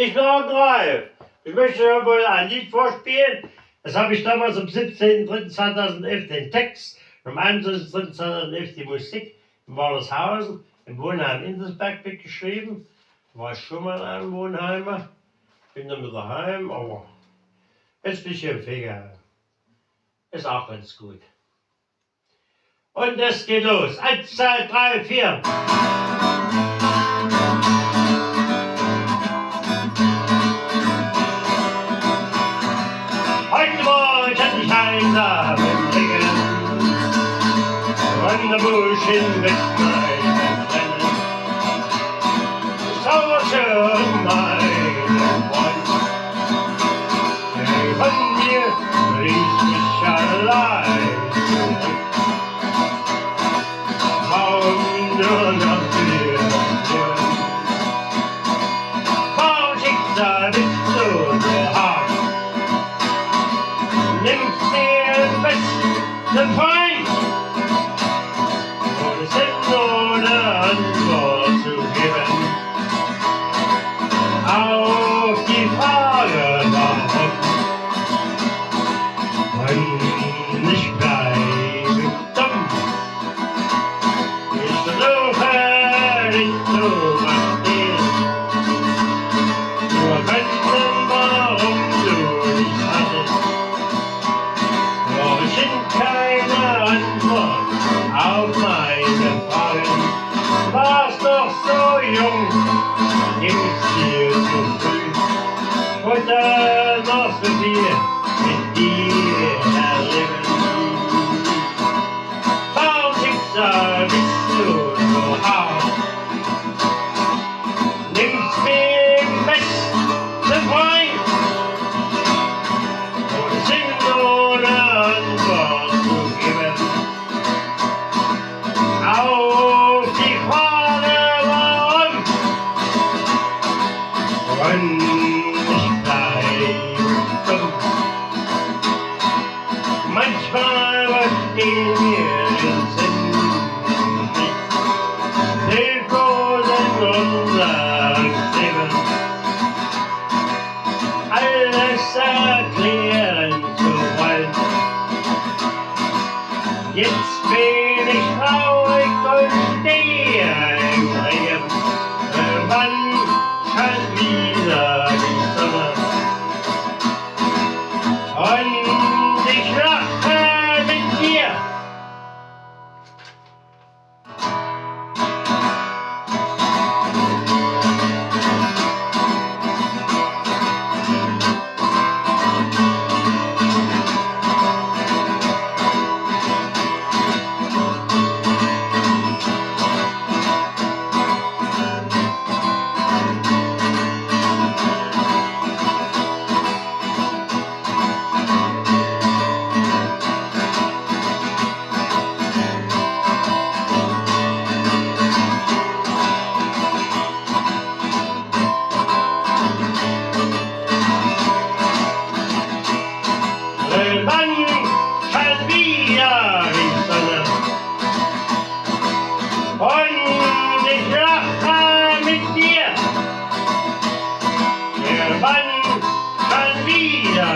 Ich bin auch Ralf. Ich möchte ja wohl ein Lied vorspielen. Das habe ich damals am 17.03.2011 den Text, am 21.03.2011 die Musik in Wallershausen, im Wohnheim Indersberg geschrieben. Da war ich schon mal in einem Wohnheimer. Bin dann wieder heim, aber jetzt bin ich hier im Fegerheim. Ist auch ganz gut. Und es geht los. 1, 2, 3, 4. Heute Morgen stand ich einsam im Regen, von der Busch hinweg meinen Rennen. Ich zauberte meinen Freund, der von mir ließ mich allein zurück. Warum nur noch dir? Warum Schicksal bist du so hart? Nimmst dir besten Feind, ohne Sinn, ohne Antwort zu geben. Auf die Frage, warum, und ich bleibe dumm. Ich versuche nicht zu verstehen, nur könnten, warum du dich hattest. Doch ich finde keine Antwort auf meine Fragen. Du warst doch so jung, ging's dir zu früh. Wollte noch so viel mit dir erleben. Warum Schicksal bist du so hart? Nimmst mir den besten Freund, ohne Sinn, ohne Antwort zu geben. Auf die Frage, warum, und ich bleibe dumm. Manchmal verstehen wir den Sinn nicht, hilflos in unserem Leben, alles erklären zu wollen. Jetzt bin ich traurig und stehe im Regen. Irgendwann scheint wieder die Sonne. Und ich lache mit dir. Irgendwann scheint wieder die Sonne. Und ich lache mit dir. Irgendwann scheint wieder